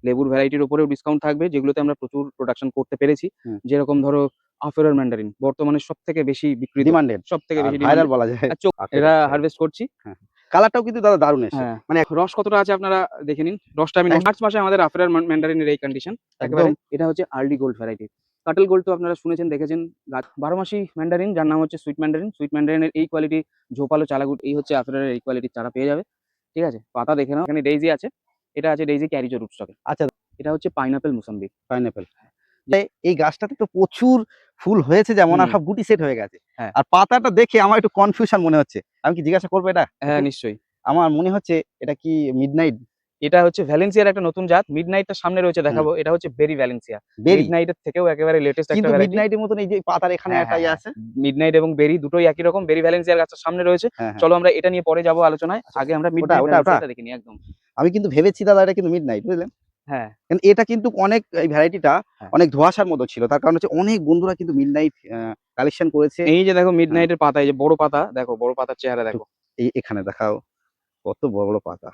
লেবুর ভ্যারাইটির উপরেও ডিসকাউন্ট থাকবে, যেগুলোতে আমরা প্রচুর প্রোডাকশন করতে পেরেছি। যেরকম ধরো আফেরার ম্যান্ডারিন বর্তমানে সবথেকে বেশি বিক্রিত, ডিমান্ডেড, সবথেকে বেশি ভাইরাল ডিমান্ডেড। বলা যায়। আর চোখ আখের এরা রস। হারভেস্ট করছি। হ্যাঁ, কালারটাও কিন্তু দাদা দারুণ এসছে। হ্যাঁ, মানে রস কতটা আছে আপনারা দেখে নিন। রসটা আমি মার্চ মাসে আমাদের আফেরার ম্যান্ডারিনের এই কন্ডিশন একেবারে। একদম। এটা হচ্ছে আর্লি গোল্ড ভ্যারাইটি। কাটল গোল্ড তো আপনারা শুনেছেন, দেখেছেন। গাছ 12 মাসি ম্যান্ডারিন, যার নাম হচ্ছে সুইট ম্যান্ডারিন। সুইট ম্যান্ডারিনের এই কোয়ালিটি ঝোপালো চালাগুট এই হচ্ছে আফেরারের এই কোয়ালিটির চারা পেয়ে যাবে। ঠিক আছে, পাতা দেখে নাও। এখানে ডেইজি আছে, এটা আছে ডেইজি ক্যারিজো রুটস্টকে। আচ্ছা, এটা হচ্ছে পাইনাপেল মুসাম্বি। পাইনাপেল। এই গাছটাতে তো প্রচুর ফুল হয়েছে, যেমন আর সব গুটি সেট হয়ে গেছে। হ্যাঁ, আর পাতাটা দেখে আমার একটু কনফিউশন মনে হচ্ছে। আমি কি জিজ্ঞাসা করবো এটা? হ্যাঁ নিশ্চয়ই। আমার মনে হচ্ছে এটা কি মিডনাইট? এটা হচ্ছে ভ্যালেন্সিয়ার একটা নতুন জাত। মিডনাইটটা সামনে রয়েছে, দেখাবো। এটা হচ্ছে বেরি ভ্যালেন্সিয়া। বেরি। মিডনাইটের থেকেও একেবারে লেটেস্ট একটা কিন্তু ভ্যারাইটি। মিডনাইটের মতন এই যে পাতার এখানে হ্যাঁ, একটা হ্যাঁ, ইয়ে হ্যাঁ। আছে। মিডনাইট এবং বেরি দুটোই একই রকম। বেরি ভ্যালেন্সিয়ার গাছটা সামনে রয়েছে। হ্যাঁ, হ্যাঁ। চলো আমরা এটা নিয়ে পরে যাবো আলোচনায়। আগে আমরা ওটা মিডনাইট ওটা ওটা ভ্যালেন্সিয়াটা দেখে নিই। একদম। আমি কিন্তু ভেবেছি দাদা এটা কিন্তু মিডনাইট, বুঝলেন? হ্যাঁ, কিন্তু এটা কিন্তু অনেক, এই ভ্যারাইটিটা হ্যাঁ। অনেক ধোঁয়াশার মতো ছিল। তার কারণ হচ্ছে অনেক বন্ধুরা কিন্তু মিডনাইট কালেকশন করেছে। এই যে দেখো হ্যাঁ, মিডনাইটের পাতা, এই যে বড় পাতা দেখো, বড় পাতার চেহারা একটু দেখো। এখানে দেখাও কত বড় বড় পাতা।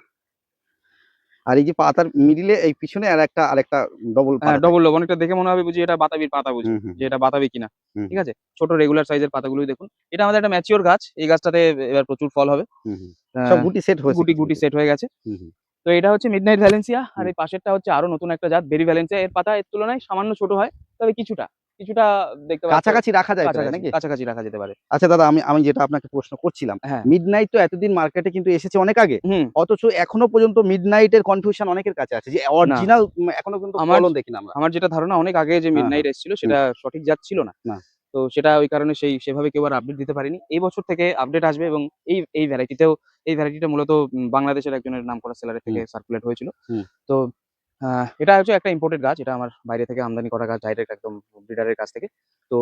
আর এই যে পাতার মিডিলে এই পিছনে আরেকটা ডবল হ্যাঁ, পাতা থাকে। Double lobe. অনেকটা দেখে মনে হবে বুঝি এটা বাতাবির পাতা, বুঝি হুম, হুম, যে এটা বাতাবি কিনা। হুম, ঠিক আছে, ছোট রেগুলার সাইজের পাতাগুলোই দেখুন। এটা আমাদের একটা ম্যাচিওর গাছ। এই গাছটাতে এবার প্রচুর ফল হবে। হুম, হুম। সব গুটি সেট হয়েছে গুটি কিছু গুটি কিছু। সেট হয়ে গেছে। হুম, হুম, তো এটা হচ্ছে মিডনাইট ভ্যালেন্সিয়া। আর হুম। এই পাশেরটা হচ্ছে আরো নতুন একটা জাত, বেরি ভ্যালেন্সিয়া। এর পাতা এর তুলনায় সামান্য ছোট হয়, তবে কিছুটা কিছুটা দেখতে পাচ্ছ কাছাকাছি রাখা যায় প্রায় কাছাকাছি নাকি? কাছাকাছি রাখা যেতে পারে। আচ্ছা দাদা, আমি আমি যেটা আপনাকে প্রশ্ন করছিলাম, হ্যাঁ। মিডনাইট তো এতদিন মার্কেটে কিন্তু এসেছে অনেক আগে। হুম। অথচ এখনো পর্যন্ত মিডনাইটের কনফিউশন অনেকের কাছে আছে যে না, অরিজিনাল এখনো কিন্তু আমার ফলন দেখি না আমরা। আমার যেটা ধারণা, অনেক আগে যে হ্যাঁ, হ্যাঁ। মিডনাইট এসেছিল হুম, সেটা সঠিক জাত ছিল না। না। তো সেটা ওই কারণে সেভাবে কেউ আর আপডেট দিতে পারেনি। এই বছর থেকে আপডেট আসবে, এবং এই ভ্যারাইটিতেও, এই ভ্যারাইটিটা মূলত বাংলাদেশের একজনের নামকরা সেলারের থেকে হুম, সার্কুলেট হয়েছিল। হুম। তো এটা হচ্ছে একটা ইম্পোর্টেড গাছ। এটা আমার বাইরে থেকে আমদানি করা গাছ, ডাইরেক্ট একদম ব্রিডারের কাছ থেকে। তো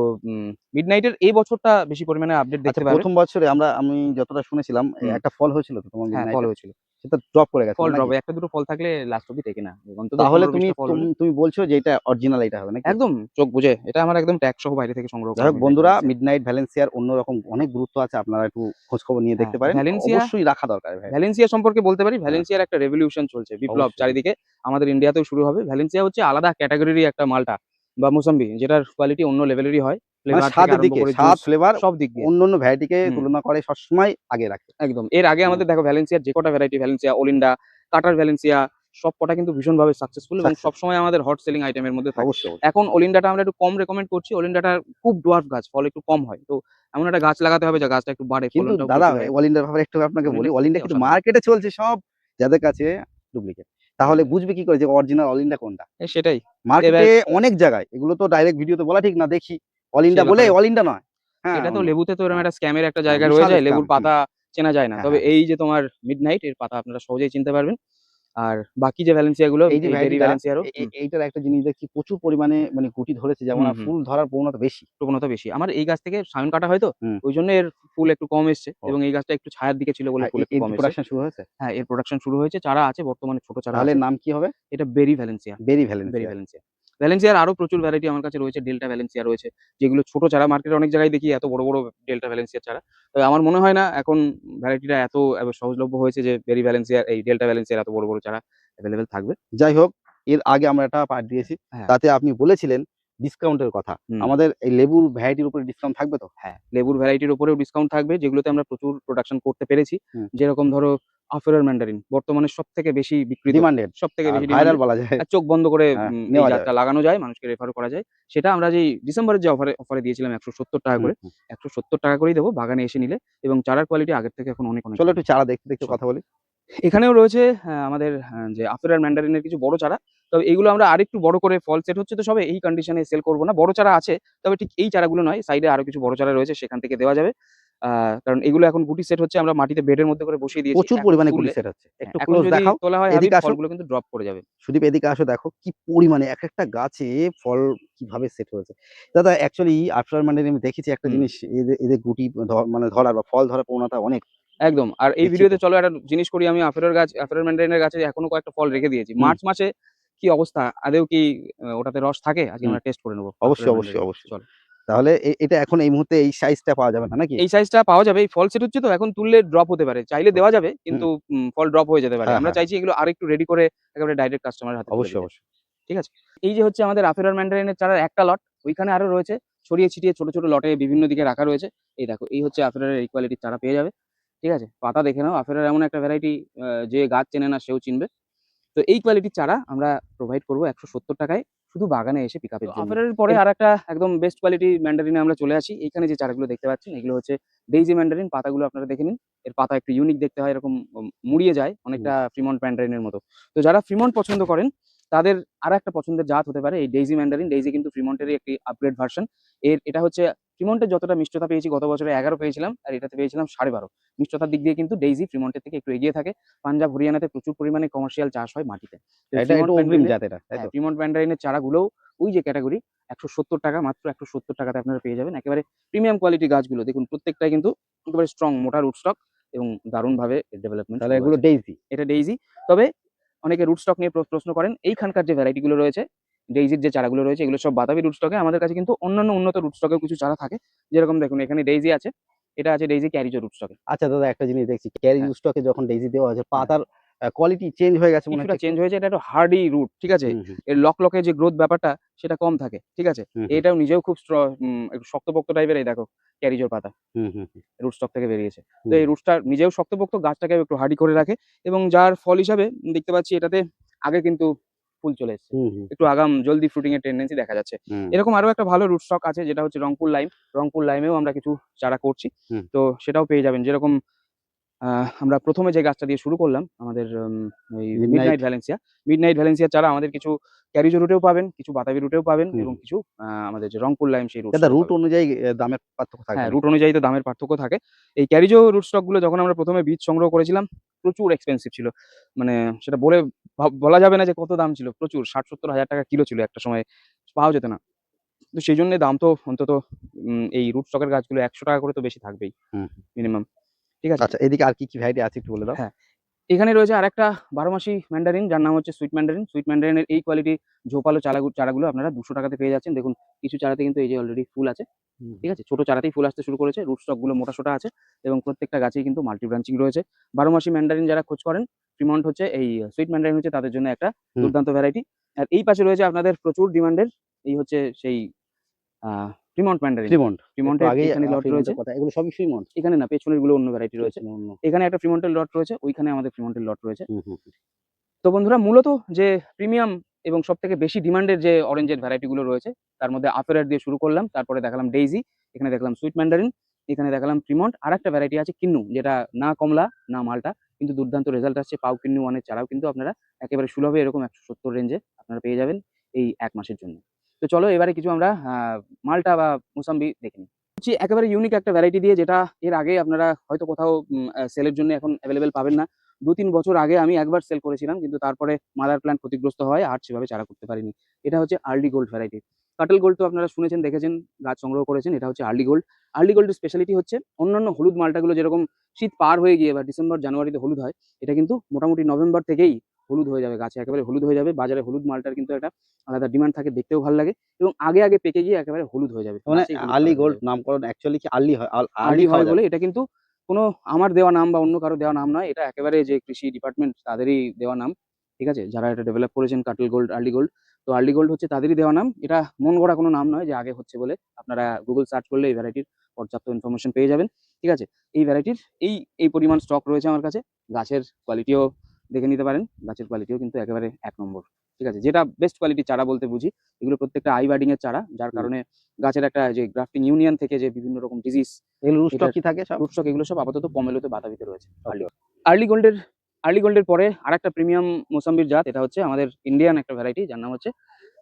মিডনাইটের এই বছরটা বেশি পরিমাণে আপডেট আচ্ছা, দেখতে পাবে। ১ম বছরে আমি যতটা শুনেছিলাম হুম, একটা ফল হয়েছিল তো তোমার হ্যাঁ, ফল মিডনাইটের? হয়েছিল। সেটা ড্রপ করে গেছিল ফল নাকি? ড্রপ, ১ টা ২ টো ফল থাকলে লাস্ট অব্দি টেকে না। অন্তত তাহলে ১৫-২০ টা ফল হলে তুমি বলছো যে এটা অরিজিনাল এটা হবে নাকি? একদম চোখ বুজে। এটা আমার একদম ট্যাগ সহ বাইরে থেকে সংগ্রহ যাই করা হোক মিডনাইট বন্ধুরা, ভ্যালেন্সিয়া। মিডনাইট ভ্যালেন্সিয়ার অন্যরকম অনেক গুরুত্ব আছে। আপনারা একটু খোঁজ খবর নিয়ে হ্যাঁ, দেখতে পারেন। ভ্যালেন্সিয়া অবশ্যই রাখা দরকার ভাই। ভ্যালেন্সিয়া সম্পর্কে বলতে পারি, হ্যাঁ, ভ্যালেন্সিয়ার একটা রেভলিউশন চলছে, বিপ্লব অবশ্যই। চারিদিকে। আমাদের ইন্ডিয়াতেও শুরু হবে। ভ্যালেন্সিয়া হচ্ছে আলাদা ক্যাটেগরিরই একটা মাল্টা বা মোসাম্বি, যেটার কোয়ালিটি অন্য লেভেলেরই হয়। মানে ফ্লেভার থেকে স্বাদের আরম্ভ দিকে, করে স্বাদ, জুস ফ্লেভার সব দিক দিয়ে। অন্যান্য ভ্যারাইটিকে হুম, তুলনা করে সবসময় আগে রাখে। একদম। এর আগে হ্যাঁ, আমাদের দেখো ভ্যালেন্সিয়ার যে কটা ভ্যারাইটি, ভ্যালেন্সিয়া, ওলিন্ডা, কাটার ভ্যালেন্সিয়া, সব কটা কিন্তু ভীষণভাবে সাকসেসফুল এবং সাকসেস। সবসময় আমাদের হট সেলিং আইটেমের মধ্যে থাকে। অবশ্যই, অবশ্যই। এখন ওলিন্ডাটা আমরা একটু কম রেকমেন্ড করছি। ওলিন্ডাটা খুব ডোয়ার্ফ গাছ, ফল একটু কম হয়। তো এমন একটা গাছ লাগাতে হবে যে গাছটা একটু বাড়ে, কিন্তু ফলনটাও দাদা প্রচুর হয়। অল ইন্ডিয়ার ব্যাপারে একটু আপনাকে বলি। ওলিন্ডা অল খেতে ইন্ডিয়া কিন্তু অসাধারণ। মার্কেটে চলছে সব যাদের কাছে ডুপ্লিকেট। তাহলে একদম। বুঝবে কি করে যে অরিজিনাল অল ইন্ডিয়া কোনটা? সেটাই। এবার মার্কেটে অনেক জায়গায় এগুলো তো ডাইরেক্ট ভিডিওতে বলা ঠিক না, দেখি অল সেই ইন্ডিয়া বলে ব্যাপারে অল ইন্ডিয়া নয়। হ্যাঁ, এটা তো অন্য। লেবুতে তো এরকম হ্যাঁ, একটা স্ক্যামের একটা হ্যাঁ, জায়গা রয়ে বিশাল যায়। স্কাম। লেবুর পাতা চেনা যায় না। হ্যাঁ, তবে হ্যাঁ, হ্যাঁ। এই যে তোমার মিডনাইট, এর পাতা আপনারা সহজেই চিনতে পারবেন। আর বাকি যে ভ্যালেন্সিয়া গুলো, এই যে এই বেরি ভ্যারাইটিটা ভ্যালেন্সিয়ারও এইটার একটা জিনিস দেখছি প্রচুর পরিমাণে মানে গুটি ধরেছে, যেমন হুম, আর হুম, ফুল ধরার প্রবণতা বেশি। প্রবণতা বেশি। আমার এই গাছ থেকে সায়ন কাটা হয় তো, হুম। ওইজন্য এর ফুল একটু কম এসছে, ও, এবং এই গাছটা একটু ছায়ার দিকে ছিল বলে আর ফুল একটু এর কম কি এসছে। প্রোডাকশন শুরু হয়েছে? হ্যাঁ, এর প্রোডাকশন শুরু হয়েছে। চারা আছে বর্তমানে, ছোট চারা তাহলে আছে। নাম কি হবে? এটা বেরি ভ্যালেন্সিয়া। বেরি বেরি ভ্যালেন্সিয়া। ভ্যালেন্সিয়া। ভ্যালেন্সিয়ার আরো প্রচুর ভ্যারাইটি আমার কাছে রয়েছে। ডেল্টা ভ্যালেন্সিয়া রয়েছে, যেগুলো ছোট চারা। মার্কেটে অনেক জায়গায় দেখি এত বড়, বড় ডেল্টা ভ্যালেন্সিয়ার চারা। তবে আমার মনে হয় না এখন ভ্যারাইটিটা এত সহজলভ্য হয়েছে যে বেরি ভ্যালেন্সিয়ার, এই ডেল্টা ভ্যালেন্সিয়ার এত বড়, বড় চারা এভেইলেবল থাকবে। যাই হোক, এর আগে আমরা একটা পার্ট দিয়েছি। হ্যাঁ, তাতে আপনি বলেছিলেন ডিসকাউন্টের কথা। হুম। আমাদের এই লেবুর ভ্যারাইটির উপরে ডিসকাউন্ট থাকবে তো? হ্যাঁ, লেবুর ভ্যারাইটির উপরেও ডিসকাউন্ট থাকবে, যেগুলোতে আমরা প্রচুর প্রোডাকশন করতে পেরেছি। হুম। যেরকম ধরো আফেরার ম্যান্ডারিন বর্তমানে সবথেকে বেশি বিক্রিত, ডিমান্ডেড, সবথেকে আর বেশি ভাইরাল ডিমান্ডেড। বলা যায়। আর চোখ বন্ধ করে হ্যাঁ, এই নেওয়া যাবে। জাতটা লাগানো যায়, মানুষকে রেফারও করা যায়। সেটা আমরা যেই ডিসেম্বরের যে অফারে দিয়েছিলাম ৳১৭০ হুম, করে, হুম। ৳১৭০ করেই দেবো বাগানে এসে নিলে, এবং চারার কোয়ালিটি আগের থেকে এখন অনেক, অনেক চলো ভালো। একটু চারা দেখতে, দেখতে চলো। কথা বলি। এখানেও রয়েছে আমাদের যে আফেরার ম্যান্ডারিনের কিছু বড় চারা। তবে এগুলো আমরা আরেকটু বড় করে, ফল সেট হচ্ছে তো সবে, এই কন্ডিশনে সেল করব না। বড় চারা আছে, তবে ঠিক এই চারাগুলো নয়। সাইডে আরো কিছু বড় চারা রয়েছে, সেখান থেকে দেওয়া যাবে। আ কারণ এগুলো এখন গুটি সেট হচ্ছে। আমরা মাটিতে বেডের মধ্যে করে বসিয়ে দিয়েছি। প্রচুর এখন পরিমাণে গুটি তুললে, সেট হচ্ছে। হ্যাঁ, একটু এখন ক্লোজ যদি দেখাও। তোলা হয় হাবিব, এদিকে আসো। ফলগুলো কিন্তু ড্রপ করে যাবে। সুদীপ এদিকে আসো, দেখো কি পরিমাণে একেকটা গাছে ফল কিভাবে সেট হয়েছে। দাদা অ্যাকচুয়ালি আফটার মানে আমি দেখেছি একটা হুম, জিনিস, এদের এদের গুটি মানে ধরার বা ফল ধরার প্রবণতা অনেক। একদম। আর এই দেখছি তো। ভিডিওতে চলো একটা জিনিস করি। আমি আফেরার ম্যান্ডারিনের গাছে এখনো কয়েকটা ফল রেখে দিয়েছি। হুম, মার্চ মাসে কি অবস্থা? আদৌ কি ওটাতে রস থাকে? আজকে হুম। আমরা টেস্ট করে নেব অবশ্যই, আফেরার অবশ্যই, ম্যান্ডারিন। অবশ্যই। চলো। তাহলে এটা এখন এই মুহূর্তে এই সাইজটা পাওয়া যাবে না নাকি? এই সাইজটা পাওয়া যাবে। এই ফল সেট হচ্ছে তো এখন তুললে ড্রপ হতে পারে। চাইলে দেওয়া যাবে হুম, কিন্তু ফল ড্রপ হয়ে যেতে পারে। হ্যাঁ, আমরা হ্যাঁ, চাইছি এগুলো আরেকটু রেডি করে একেবারে ডাইরেক্ট কাস্টমারের হাতে তুলে অবশ্যই, দিতে। অবশ্যই। ঠিক আছে? এই যে হচ্ছে আমাদের আফেরর ম্যান্ডারিনের চারার একটা লট, ওইখানে আরো রয়েছে ছড়িয়ে ছিটিয়ে ছোট, ছোট লটে বিভিন্ন দিকে রাখা রয়েছে। এই দেখো, এই হচ্ছে আফেররের এই কোয়ালিটির চারা পেয়ে যাবে। ঠিক আছে? পাতা দেখে নাও, আফেরর এমন একটা ভ্যারাইটি যে গাছ চেনে না সেও চিনবে। তো এই কোয়ালিটির চারা আমরা প্রোভাইড করব ৳১৭০ শুধু বাগানে এসে পিকআপের জন্য। আফেরের পরে আরেকটা একদম বেস্ট কোয়ালিটি ম্যান্ডারিনে আমরা চলে আসি। এইখানে যে চারাগুলো দেখতে পাচ্ছেন এগুলো হচ্ছে ডেইজি ম্যান্ডারিন। পাতাগুলো আপনারা দেখে নিন। এর পাতা একটু ইউনিক দেখতে হয়, এরকম মুড়িয়ে যায় হুম, অনেকটা ফ্রিমন্ট ম্যান্ডারিনের মতো। তো যারা ফ্রিমন্ট পছন্দ করেন তাদের আরেকটা পছন্দের জাত হতে পারে এই ডেইজি ম্যান্ডারিন। ডেইজি কিন্তু ফ্রিমন্টেরই একটি আপগ্রেড ভার্সন। এটা হচ্ছে ফ্রিমন্টের যতটা মিষ্টতা পেয়েছি গত বছরে ১১ পেয়েছিলাম আর এটাতে পেয়েছিলাম ১২.৫। মিষ্টতার দিক দিয়ে কিন্তু ডেইজি ফ্রিমন্টের থেকে একটু এগিয়ে থাকে। পাঞ্জাব, হরিয়ানাতে প্রচুর পরিমাণে কমার্শিয়াল চাষ হয় মাটিতে। তো এটা একটু ফ্রিমন্ট অগ্রিম ম্যান্ডারিনের জাত এটা, তাই তো? ফ্রিমন্ট ম্যান্ডারিনের চারাগুলোও ওই যে ক্যাটেগরি ৳১৭০ মাত্র ৳১৭০ তে আপনারা পেয়ে যাবেন। একেবারে প্রিমিয়াম কোয়ালিটি গাছগুলো দেখুন প্রত্যেকটাই কিন্তু একেবারে স্ট্রং মোটা রুটস্টক এবং দারুণভাবে এর ডেভেলপমেন্ট তাহলে শুরু এগুলো হয়েছে। ডেইজি। এটা ডেইজি। তবে অনেকে রুটস্টক নিয়ে প্রশ্ন করেন। এইখানকার যে ভ্যারাইটি গুলো রয়েছে, ডেইজির যে চারাগুলো রয়েছে এগুলো সব বাতাবি রুটস্টকে। আমাদের কাছে কিন্তু অন্যান্য উন্নত রুটস্টকেও কিছু চারা থাকে। যেরকম দেখুন এখানে ডেইজি আছে। এটা আছে ডেইজি ক্যারিজো রুটস্টকে। আচ্ছা দাদা, একটা জিনিস দেখছি ক্যারি হ্যাঁ, স্টকে যখন ডেইজি দেওয়া হয়েছে হ্যাঁ। পাতার কোয়ালিটি চেঞ্জ হয়ে গেছে মনে কিছুটা হচ্ছে একটু। চেঞ্জ হয়েছে। এটা একটু হার্ডি রুট। ঠিক আছে? হুম, হুম, এর লকলকে যে গ্রোথ ব্যাপারটা সেটা কম থাকে। ঠিক আছে? হুম, হুম, এটাও নিজেও খুব একটু শক্তপোক্ত টাইপের। এই দেখো ক্যারিজোর পাতা হুম, হুম, হুম, রুট স্টক থেকে বেরিয়েছে। তো হুম, এই রুটসটা নিজেও শক্তপোক্ত, গাছটাকেও একটু হার্ডি করে রাখে এবং যার ফল হিসাবে দেখতে পাচ্ছি এটাতে আগে কিন্তু ফুল চলে এসছে। হুম, হুম, একটু আগাম জলদি ফ্রুটিং এর টেনডেন্সি দেখা যাচ্ছে। হুম, এরকম আরো একটা ভালো রুট স্টক আছে যেটা হচ্ছে রংপুর লাইম। রংপুর লাইমেও আমরা কিছু চারা করছি। হুম। তো সেটাও পেয়ে যাবেন। যেরকম আমরা ১ম এ যে গাছটা দিয়ে শুরু করলাম আমাদের ওই মিডনাইট। Midnight Valencia. মিডনাইট ভ্যালেন্সিয়ার চারা আমাদের কিছু ক্যারিজো রুটেও পাবেন, কিছু বাতাবি রুটেও পাবেন হুম, এবং হুম। কিছু আমাদের যে রংপুর লাইম সেই রুট দাদা স্টকেও রুট পাবেন। অনুযায়ী দামের পার্থক্য থাকবে হ্যাঁ, রুট নাকি? অনুযায়ী তো দামের পার্থক্য থাকে। এই ক্যারিজো রুট স্টক গুলো যখন আমরা ১ম এ বীজ সংগ্রহ করেছিলাম, প্রচুর এক্সপেনসিভ ছিল। মানে সেটা বলে বলা যাবে না যে কত দাম ছিল। প্রচুর ৳৬০,০০০-৭০,০০০ কিলো ছিল একটা সময়ে। পাওয়া যেত না। তো সেইজন্যে দাম তো অন্তত এই রুট স্টক এর গাছগুলো ৳১০০ করে তো বেশি থাকবেই হুম। মিনিমাম। ঠিক আছে? আচ্ছা, এদিকে আর কি, কি ভ্যারাইটি আছে একটু বলে দাও? হ্যাঁ। এখানে রয়েছে আরেকটা ১২ মাসি ম্যান্ডারিন যার নাম হচ্ছে সুইট ম্যান্ডারিন। সুইট ম্যান্ডারিনের এই কোয়ালিটি ঝোপালো চারাগুলো আপনারা ৳২০০ তে পেয়ে যাচ্ছেন। দেখুন কিছু চারাতে কিন্তু এই যে অলরেডি ফুল আছে। হুম, ঠিক আছে? ছোট চারাতেই ফুল আসতে শুরু করেছে। রুট স্টক গুলো মোটা-সোটা আছে এবং প্রত্যেকটা গাছেই কিন্তু মাল্টি ব্রাঞ্চিং রয়েছে। ১২ মাসি ম্যান্ডারিন যারা খোঁজ করেন, ফ্রিমন্ট হচ্ছে এই সুইট ম্যান্ডারিন হচ্ছে তাদের জন্য একটা হুম। দুর্দান্ত ভ্যারাইটি। আর এই পাশে রয়েছে আপনাদের প্রচুর ডিমান্ডের এই হচ্ছে সেই আ ফ্রিমন্ট ম্যান্ডারিন। ফ্রিমন্ট। একটু ফ্রিমন্টের আগেই এইখানে লট রয়েছে। ফ্রিমন্টের কথা। এগুলো সবই ফ্রিমন্ট? এখানে না পেছনের গুলো অন্য ভ্যারাইটি রয়েছে। পেছনে অন্য। এখানে একটা ফ্রিমন্টের লট রয়েছে, ওইখানে আমাদের ফ্রিমন্টের লট রয়েছে। হুম, হুম, তো বন্ধুরা মূলত যে প্রিমিয়াম এবং সবথেকে বেশি ডিমান্ডের যে অরেঞ্জের ভ্যারাইটি গুলো রয়েছে, তার মধ্যে আফেরার দিয়ে শুরু করলাম। তারপরে দেখালাম ডেইজি, এখানে দেখলাম সুইট ম্যান্ডারিন, এখানে দেখালাম প্রিমন্ট। আরেকটা ভ্যারাইটি আছে কিন্নু, যেটা না কমলা, না মাল্টা, কিন্তু দুর্দান্ত রেজাল্ট আসছে। পাউ কিন্নু 1 এর চারাও কিন্তু আপনারা একেবারে সুলভে এরকম ১৭০ রেঞ্জে আপনারা পেয়ে যাবেন এই ১ মাসের জন্য। তো চলো এবারে কিছু আমরা মাল্টা বা মোসাম্বি দেখে নিই। হচ্ছে একেবারে ইউনিক একটা ভ্যারাইটি দিয়ে, যেটা এর আগে আপনারা হয়তো কোথাও সেলের জন্য এখন এভেইলেবল পাবেন না। ২-৩ বছর আগে আমি একবার সেল করেছিলাম। কিন্তু তারপরে মাদার প্ল্যান্ট ক্ষতিগ্রস্ত হওয়ায় আর সেভাবে চারা করতে পারিনি। এটা হচ্ছে আর্লি গোল্ড ভ্যারাইটি। কাটল গোল্ড তো আপনারা শুনেছেন, দেখেছেন, গাছ সংগ্রহ করেছেন। এটা হচ্ছে আর্লি গোল্ড। আর্লি গোল্ডের স্পেশালিটি হচ্ছে অন্যান্য হলুদ মালটাগুলো যেরকম শীত পার হয়ে গিয়ে বা ডিসেম্বর, জানুয়ারিতে হলুদ হয়, এটা কিন্তু মোটামুটি নভেম্বর থেকেই হলুদ হয়ে যাবে। গাছে একেবারে হলুদ হয়ে যাবে। বাজারে হলুদ মালটার কিন্তু একটা আলাদা ডিমান্ড থাকে, দেখতেও ভাল লাগে এবং আগে পেকে গিয়ে একেবারে হলুদ হয়ে যাবে। মানে গাছেই হলুদ আর্লি কালার হয়ে গোল্ড যাবে। নামকরণ অ্যাকচুয়ালি কি আর্লি হয়? আর্লি আর্লি খাওয়া হয় যাবে? বলে এটা কিন্তু কোনো আমার দেওয়া নাম বা অন্য কারো দেওয়া নাম নয়। এটা একেবারে যে কৃষি ডিপার্টমেন্ট তাদেরই দেওয়া নাম। ঠিক আছে? যারা এটা ডেভেলপ করেছেন কাটল গোল্ড, আর্লি গোল্ড। তো আর্লি গোল্ড হচ্ছে তাদেরই দেওয়া নাম। এটা মন গড়া কোনো নাম নয় যে আগে হচ্ছে বলে। আপনারা Google সার্চ করলে এই ভ্যারাইটির পর্যাপ্ত ইনফরমেশন পেয়ে যাবেন। ঠিক আছে? এই ভ্যারাইটির এই পরিমাণ স্টক রয়েছে আমার কাছে। গাছের কোয়ালিটিও দেখে নিতে পারেন। গাছের কোয়ালিটিও কিন্তু একেবারে ১ নম্বর। ঠিক আছে? যেটা বেস্ট কোয়ালিটির চারা বলতে বুঝি। এগুলো প্রত্যেকটা আই বার্ডিং এর চারা। যার হুম। কারণে গাছের একটা যে গ্রাফটিং ইউনিয়ন থেকে যে বিভিন্ন রকম ডিজিজ, এগুলো রুট স্টক এটার কি থাকে সব? রুটস্টক এগুলো সব আপাতত পমেলোতে বাতাবিতে রয়েছে। ওকে। আর্লি গোল্ডের আর্লি গোল্ডের পরে আরেকটা প্রিমিয়াম মোসাম্বির জাত, এটা হচ্ছে আমাদের ইন্ডিয়ান একটা ভ্যারাইটি যার নাম হচ্ছে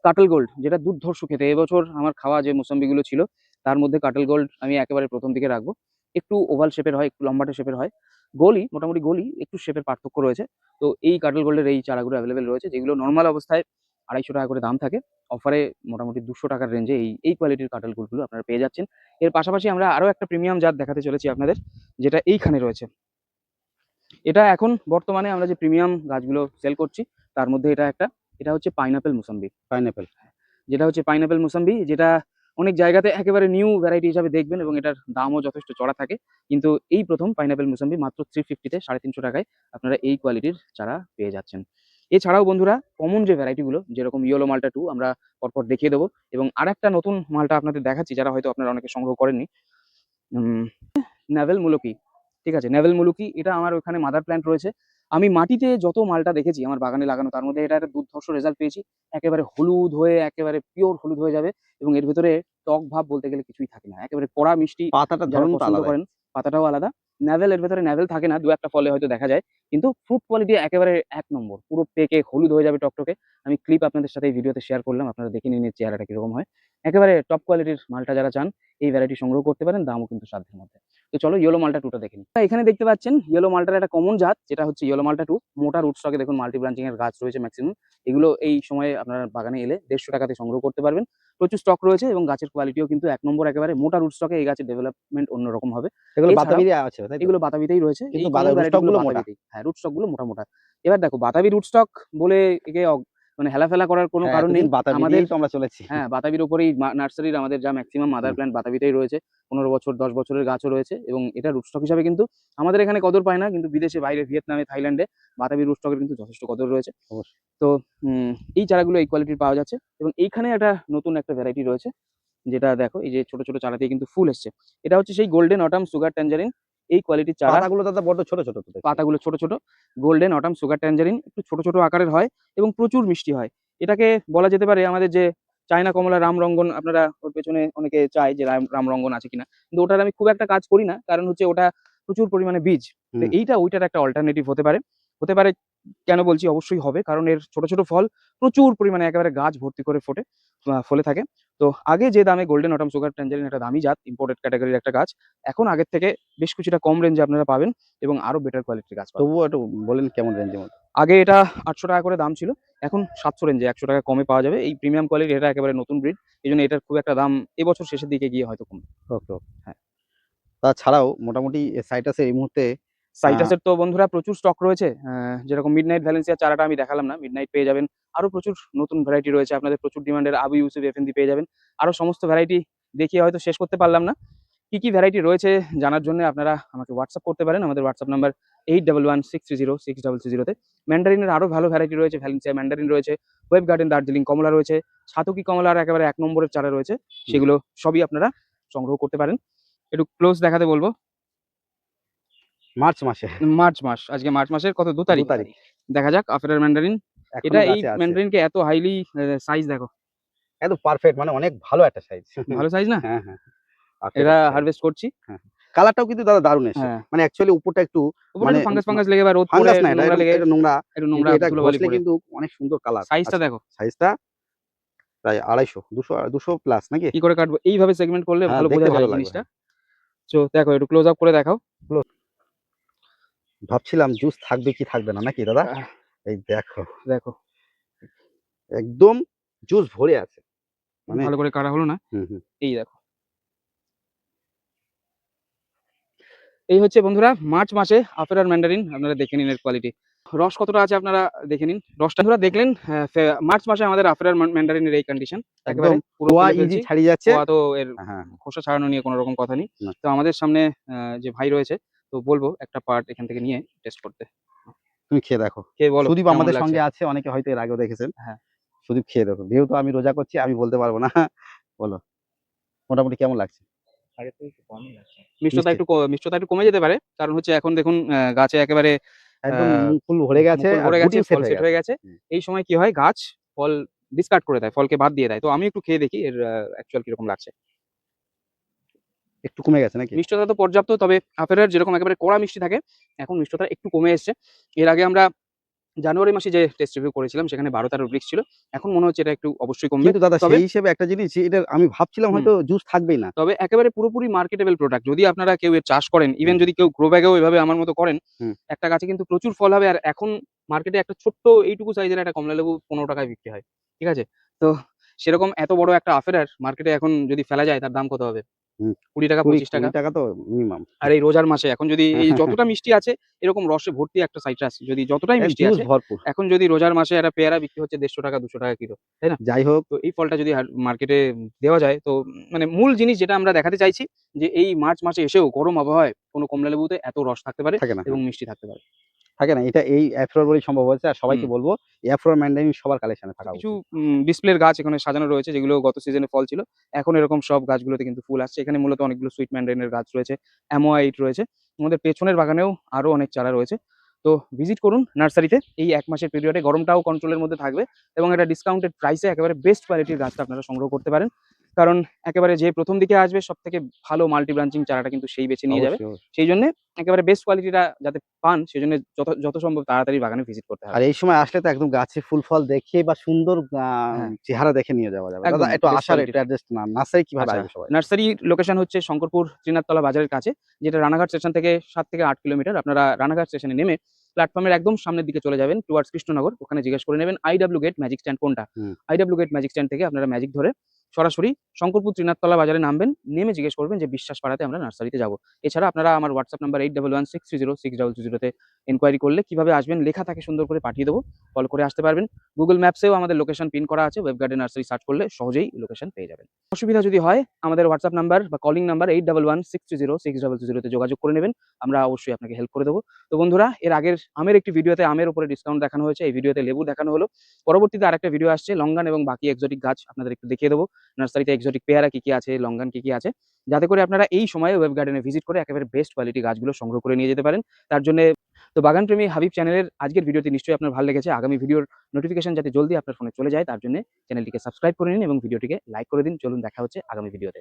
কাটল গোল্ড, যেটা দুর্ধর্ষ খেতে। এবছর আমার খাওয়া যে মোসাম্বিগুলো ছিল তার মধ্যে কাটল গোল্ড আমি একেবারে ১ম দিকে রাখবো। একটু ওভাল শেপের হয়, একটু লম্বাটে শেপের হয়। গোলই, মোটামুটি গোলই, একটু শেপের পার্থক্য রয়েছে। তো এই কাটল গোল্ডের এই চারাগুলো এভেইলেবল রয়েছে, যেগুলো নরমাল অবস্থায় ৳২৫০ করে দাম থাকে। অফারে মোটামুটি ৳২০০ রেঞ্জে এই কোয়ালিটির কাটল গোল্ডগুলো আপনারা পেয়ে যাচ্ছেন। এর পাশাপাশি আমরা আরো একটা প্রিমিয়াম জাত দেখাতে চলেছি আপনাদের, যেটা এইখানে রয়েছে। এটা এখন বর্তমানে আমরা যে প্রিমিয়াম গাছগুলো সেল করছি তার মধ্যে এটা একটা। এটা হচ্ছে পাইনাপেল মোসাম্বি। পাইনাপেল। যেটা হচ্ছে পাইনাপেল মোসাম্বি, যেটা অনেক জায়গাতে একেবারে নিউ ভ্যারাইটি হিসাবে দেখবেন এবং এটার দামও যথেষ্ট চড়া থাকে। কিন্তু এই প্রথম পাইনাপেল মুসাম্বি মাত্র 350 তে 350 টাকায় আপনারা এই কোয়ালিটির চারা পেয়ে যাচ্ছেন। এছাড়াও বন্ধুরা কমন যে ভ্যারাইটিগুলো যেরকম ইয়েলো মাল্টা 2 আমরা পরপর দেখিয়ে দেবো এবং আরেকটা নতুন মালটা আপনাদের দেখাচ্ছি যারা হয়তো আপনারা অনেকে সংগ্রহ করেননি। উম নেভেল মুলুকি। ঠিক আছে? নেভেল মুলুকি এটা আমার ওখানে মাদার প্ল্যান্ট রয়েছে। আমি মাটিতে যত মালটা দেখেছি আমার বাগানে লাগানো তার মধ্যে এটা একটা দুর্ধর্ষ রেজাল্ট পেয়েছি। একেবারে হলুদ হয়ে একেবারে পিওর হলুদ হয়ে যাবে এবং এর ভেতরে টক ভাব বলতে গেলে কিছুই থাকে না। একেবারে কড়া মিষ্টি পাতাটার যারা ধরনটা পছন্দ আলাদা। করেন, পাতাটাও আলাদা। নেভেল এর ভেতরে নেভেল থাকে না। ২-১ টা ফলে হয়তো দেখা যায়। কিন্তু ফ্রুট কোয়ালিটি একেবারে ১ নম্বর। পুরো পেকে হলুদ হয়ে যাবে টকটকে। আমি ক্লিপ আপনাদের সাথে এই ভিডিওতে শেয়ার করলাম। আপনারা দেখে নিন এর চেহারাটা কিরকম হয়। একেবারে টপ কোয়ালিটির মালটা যারা চান এই ভ্যারাইটি সংগ্রহ করতে পারেন। দামও কিন্তু সাধ্যের মধ্যে। তো চলো ইয়েলো মাল্টা 2 টা দেখে নিই। এখানে দেখতে পাচ্ছেন ইয়েলো মাল্টার একটা কমন জাত যেটা হচ্ছে ইয়েলো মাল্টা 2 মোটা রুট স্টকে দেখুন মাল্টি ব্রাঞ্চিং এর গাছ রয়েছে ম্যাক্সিমাম। এগুলো এই সময়ে আপনার বাগানে এলে ১৫০ টাকাতে সংগ্রহ করতে পারবেন। প্রচুর স্টক রয়েছে এবং গাছের কোয়ালিটিও কিন্তু ১ নম্বর একেবারে মোটা রুট স্টকে এই গাছের ডেভেলপমেন্ট অন্যরকম হবে। এগুলো এছাড়াও বাতাবিরই আছে, তাই তো? এগুলো বাতাবিতেই রয়েছে। কিন্তু এই কমন রুটস্টক ভ্যারাইটি গুলো গুলো মোটা। বাতাবিতেই। হ্যাঁ, রুট স্টক গুলো মোটা, মোটা। এবার দেখো বাতাবি রুট স্টক বলে একে মানে হেলাফেলা করার কোনো হ্যাঁ, কারণ নেই। এতদিন বাতাবি আমাদের দিয়েই তো আমরা চলেছি। হ্যাঁ, বাতাবির উপরেই নার্সারির আমাদের যা মেক্সিমাম মাদার হুম। প্ল্যান্ট বাতাবিতেই রয়েছে। ১৫ বছর ১০ বছরের গাছও রয়েছে এবং এটা রুটস্টক হিসাবে কিন্তু আমাদের এখানে কদর পায় না। কিন্তু বিদেশে বাইরে ভিয়েতনামে, থাইল্যান্ডে বাতাবি রুটস্টকের কিন্তু যথেষ্ট কদর রয়েছে। অবশ্যই। তো এই চারাগুলো এই কোয়ালিটির পাওয়া যাচ্ছে এবং এইখানে একটা নতুন একটা ভ্যারাইটি রয়েছে যেটা দেখো এই যে ছোট, ছোট চারাতেই কিন্তু ফুল এসছে। এটা হচ্ছে সেই গোল্ডেন অটাম সুগার ট্যাঞ্জারিন এই কোয়ালিটির চারা। পাতাগুলো দাদা বড্ড ছোট, ছোট তো দেখছি। পাতাগুলো ছোট, ছোট গোল্ডেন অটাম সুগার ট্যাঞ্জারিন একটু ছোট, ছোট আকারের হয় এবং প্রচুর মিষ্টি হয়। এটাকে বলা যেতে পারে আমাদের যে চায়না কমলা রামরঙ্গন আপনারা ওর পেছনে অনেকে চায় যে রামরঙ্গন আছে কিনা। কিন্তু ওটার আমি খুব একটা কাজ করি না। কারণ হচ্ছে ওটা প্রচুর পরিমাণে বীজ। তো হুম। এইটা ওইটার একটা অল্টারনেটিভ হতে পারে। হতে পারে কেন বলছি? অবশ্যই হবে। কারণ এর ছোট, ছোট ফল প্রচুর পরিমাণে একেবারে গাছ ভর্তি করে ফোটে ফলে থাকে। তো আগে যে দামে গোল্ডেন অটাম সুগার ট্যাঞ্জারিন একটা দামি জাত, ইম্পোর্টেড ক্যাটেগরির একটা গাছ। এখন আগের থেকে বেশ কিছুটা কম রেঞ্জে আপনারা পাবেন এবং আরো বেটার কোয়ালিটির গাছ পাবেন। তবুও একটু বলেন কেমন রেঞ্জের মধ্যে? আগে এটা ৳৮০০ করে দাম ছিল। এখন ৭০০ রেঞ্জে ৳১০০ কমে পাওয়া যাবে। এই প্রিমিয়াম কোয়ালিটির এটা একেবারে নতুন ব্রিড। এজন্য এটার খুব একটা দাম এবছর শেষের দিকে গিয়ে হয়তো কমবে। ওকে, ওকে। হ্যাঁ। তাছাড়াও মোটামুটি সাইটাসের এই মুহূর্তে আ সাইটাসের তো বন্ধুরা প্রচুর স্টক রয়েছে। যেরকম মিডনাইট ভ্যালেন্সিয়ার চারাটা আমি দেখালাম না। মিডনাইট পেয়ে যাবেন। আরো প্রচুর নতুন ভ্যারাইটি রয়েছে। আপনাদের প্রচুর ডিমান্ডের আবু ইউসুফ এফএনডি পেয়ে যাবেন। আরো সমস্ত ভ্যারাইটি দেখিয়ে হয়তো শেষ করতে পারলাম না। কি, কি ভ্যারাইটি রয়েছে জানার জন্য আপনারা আমাকে WhatsApp করতে পারেন। আমাদের WhatsApp নাম্বার 8116306030 তে। ম্যান্ডারিনের আরো ভালো ভ্যারাইটি রয়েছে। ভ্যালেন্সিয়া ম্যান্ডারিন রয়েছে, ওয়েব গার্ডেন দার্জিলিং কমলা রয়েছে, ছাতকি কমলার একেবারে ১ নম্বরের চারা রয়েছে। সেগুলো সবই আপনারা সংগ্রহ করতে পারেন। একটু ক্লোজ দেখাতে বলব। মার্চ মাসে মার্চ মাস। আজকে মার্চ মাসের কত ২ তারিখ? ২ তারিখ দেখা যাক আফেরার ম্যান্ডারিন। এখনো এটা এই গাছে আছে। ম্যান্ডারিনকে এত হাইলি সাইজ দেখো। একদম পারফেক্ট, মানে অনেক ভালো একটা সাইজ। ভালো সাইজ না? হ্যাঁ, হ্যাঁ। এটা পারফেক্ট একটা সাইজ। হারভেস্ট করছি। হ্যাঁ। কালারটাও কিন্তু দাদা দারুণ এসছে। হ্যাঁ। মানে অ্যাকচুয়ালি উপরটা একটু উপরে মানে একটু ফাঙ্গাস লেগে বা রোদ পড়ে ফাঙ্গাস না, একটু এটা নোংরা লেগে এটা নোংরা। একটু কিন্তু নোংরা এটা ধুলোবালি ঘষলে পড়ে। কিন্তু অনেক সুন্দর কালার সাইজটা আছে। দেখো। সাইজটা প্রায় ২৫০, ২০০ প্লাস নাকি? কি করে কাটবো? এইভাবে সেগমেন্ট করলে হ্যাঁ, ভালো দেখতে বোঝা ভালো যায় লাগবে। জিনিসটা। হ্যাঁ। তো দেখো একটু ক্লোজ আপ করে দেখাও। ভাবছিলাম জুস থাকবে কি থাকবে না নাকি দাদা? আহ এই দেখো, দেখো একদম জুস ভরে আছে। মানে ভালো করে কাটা হলো না। হুম, হুম। এই দেখো। এই হচ্ছে বন্ধুরা মার্চ মাসে আফেরার ম্যান্ডারিন। আপনারা দেখে নিন এর কোয়ালিটি। রস কতটা আছে আপনারা দেখে নিন। রসটা বন্ধুরা দেখলেন মার্চ মাসে আমাদের আফেরার ম্যান্ডারিনের এই কন্ডিশন। একেবারে একদম পুরো কোয়া খুলে ইজি ফেলছি। ছাড়িয়ে যাচ্ছে। কোয়া তো এর হ্যাঁ, খোসা ছাড়ানো নিয়ে কোনো রকম কথা নেই। না। তো আমাদের সামনে যে ভাই রয়েছে তো বলবো একটা পার্ট এখান থেকে নিয়ে টেস্ট করতে। তুমি খেয়ে দেখো। খেয়ে বলো সুদীপ কেমন আমাদের লাগছে? সঙ্গে আছে, অনেকে হয়তো এর আগেও দেখেছেন। হ্যাঁ। সুদীপ খেয়ে দেখো। যেহেতু আমি রোজা করছি আমি বলতে পারব না। বলো মোটামুটি কেমন লাগছে? আগের থেকে একটু কমই লাগছে। মিষ্টি? মিষ্টতা একটু কমে যেতে পারে। কারণ হচ্ছে এখন দেখুন গাছে একেবারে আ একদম মুখ ফুল ভরে গেছে মুকুল আর ভরে গেছে, গুটিও ফল সেট হয়ে সেট হয়ে গেছে। গেছে। হুম। এই সময় কি হয় গাছ ফল ডিসকার্ড করে দেয়, ফলকে বাদ দিয়ে দেয়। তো আমি একটু খেয়ে দেখি এর অ্যাকচুয়াল কিরকম লাগছে। একটু কমে গেছে নাকি? মিষ্টতা তো পর্যাপ্ত, তবে আপেলের যেরকম একেবারে কড়া মিষ্টি থাকে, এখন মিষ্টতা একটু কমে এসছে। এর আগে আমরা জানুয়ারি মাসে যে টেস্ট রিভিউ করেছিলাম সেখানে ১২-১৩ ব্রিক্স ছিল। এখন মনে হচ্ছে এটা একটু অবশ্যই কমবে। কিন্তু দাদা তবে সেই হিসেবে একটা জিনিস, এটা আমি ভাবছিলাম হুম, হয়তো জুস থাকবেই না। তবে একেবারে পুরোপুরি মার্কেটেবল প্রোডাক্ট। যদি আপনারা কেউ এর চাষ করেন, ইভেন হুম, যদি কেউ গ্রো ব্যাগেও এভাবে আমার মতো করেন, হুম। একটা গাছে কিন্তু প্রচুর ফল হবে। আর এখন মার্কেটে একটা ছোট্ট এইটুকু সাইজের একটা কমলালেবু ৳১৫ বিক্রি হয়। ঠিক আছে? তো সেরকম এত বড় একটা আফেরার মার্কেটে এখন যদি ফেলা যায় তার দাম কত হবে? 20 টাকা 20 25 টাকা। টাকা তো মিনিমাম। আর এই রোজার মাসে এখন যদি এই যতটা মিষ্টি আছে এরকম রসে ভর্তি একটা সাইট্রাস যদি যতটাই মিষ্টি জুস আছে, ভরপুর। এখন যদি রোজার মাসে একটা পেয়ারা বিক্রি হচ্ছে 150 টাকা 200 টাকা কিলো, তাই না? যাই হোক, তো এই ফলটা যদি মার্কেটে দেওয়া যায় তো মানে মূল জিনিস যেটা আমরা দেখাতে চাইছি যে এই মার্চ মাসে এসেও গরম আবহাওয়ায় কোনো কমলা লেবুতে এত রস থাকতে পারে থাকে না। এবং মিষ্টি থাকতে পারে। থাকে না। এটা এই অ্যাফ্রোর বলেই সম্ভব হয়েছে। আর সবাইকে হুম। বলব এই অ্যাফ্রোর ম্যান্ডারিন সবার কালেকশনে থাকা কিছু উচিত। ডিসপ্লের গাছ এখানে সাজানো রয়েছে যেগুলো গত সিজনে ফল ছিল। এখন এরকম সব গাছগুলোতে কিন্তু ফুল আসছে। এখানে মূলত অনেকগুলো সুইট ম্যান্ডারিনের গাছ রয়েছে, অ্যামোয়াইট রয়েছে। আমাদের পেছনের বাগানেও আরো অনেক চারা রয়েছে। তো ভিজিট করুন নার্সারিতে। এই ১ মাসের পিরিয়ডে গরমটাও কন্ট্রোলের মধ্যে থাকবে এবং একটা ডিসকাউন্টেড প্রাইসে একেবারে বেস্ট কোয়ালিটির গাছটা আপনারা সংগ্রহ করতে পারেন। কারণ একেবারে যে ১ম দিকে আসবে সবথেকে ভালো মাল্টি ব্রাঞ্চিং চারাটা কিন্তু সেই বেছে নিয়ে যাবে। অবশ্যই, অবশ্যই। সেইজন্যে একেবারে বেস্ট কোয়ালিটিটা যাতে পান সেজন্য যত সম্ভব তাড়াতাড়ি বাগানে ভিজিট করতে আর হবে। এই সময় আসলে তো একদম গাছে ফুল ফল দেখে বা সুন্দর হ্যাঁ, চেহারা দেখে নিয়ে যাওয়া যাবে। দাদা একদম একটু বেস্ট আসার একটু কোয়ালিটির। অ্যাড্রেস না নার্সারি কিভাবে আচ্ছা, আসবে সবাই? নার্সারির লোকেশন হচ্ছে শঙ্করপুর ত্রিনাথতলা বাজারের কাছে, যেটা রানাঘাট স্টেশন থেকে ৭ থেকে ৮ কিলোমিটার। আপনারা রানাঘাট স্টেশনে নেমে প্ল্যাটফর্মের একদম সামনের দিকে চলে যাবেন টুয়ার্ডস কৃষ্ণনগর। ওখানে জিজ্ঞেস করে নেবেন আইডব্লিউ গেট ম্যাজিক স্ট্যান্ড কোনটা? হুম। আইডব্লিউ গেট ম্যাজিক স্ট্যান্ড থেকে আপনারা ম্যাজিক ধরে সরাসরি শঙ্করপুর ত্রিনাথতলা বাজারে নামবেন। নেমে জিজ্ঞেস করবেন যে বিশ্বাস পাড়াতে আমরা নার্সারিতে যাবো। এছাড়া আপনারা আমার WhatsApp নাম্বার 8116306200 তে এনকোয়ারি করলে কিভাবে আসবেন লেখা থাকে সুন্দর করে পাঠিয়ে দেবো। কল করে আসতে পারবেন। Google ম্যাপসেও আমাদের লোকেশন পিন করা আছে। ওয়েব গার্ডেন নার্সারি সার্চ করলে সহজেই লোকেশন পেয়ে যাবেন। অসুবিধা যদি হয় আমাদের WhatsApp নাম্বার বা কলিং নাম্বার 8116306200 তে যোগাযোগ করে নেবেন। আমরা অবশ্যই আপনাকে হেল্প করে দেবো। তো বন্ধুরা এর আগের আমের একটি ভিডিওতে আমের উপরে ডিসকাউন্ট দেখানো হয়েছে। এই ভিডিওতে লেবু দেখানো হলো। পরবর্তীতে আরেকটা ভিডিও আসছে লঙ্গান এবং বাকি এক্সোটিক গাছ আপনাদের একটু দেখিয়ে দেবো। নার্সারিতে এক্সোটিক পেয়ারা কি আছে, লঙ্গান কি আছে। যাতে করে আপনারা এই সময়ে ওয়েব গার্ডেনে ভিজিট করে একেবারে বেস্ট কোয়ালিটি গাছগুলো সংগ্রহ করে নিয়ে যেতে পারেন। তার জন্যে তো বাগানপ্রেমী হাবিব চ্যানেলের আজকের ভিডিওটি নিশ্চয়ই আপনার ভালো লেগেছে। আগামী ভিডিওর নোটিফিকেশন যাতে জলদি আপনার ফোনে চলে যায় তার জন্যে চ্যানেলটিকে সাবস্ক্রাইব করে নিন এবং ভিডিওটিকে লাইক করে দিন। চলুন দেখা হচ্ছে আগামী ভিডিওতে।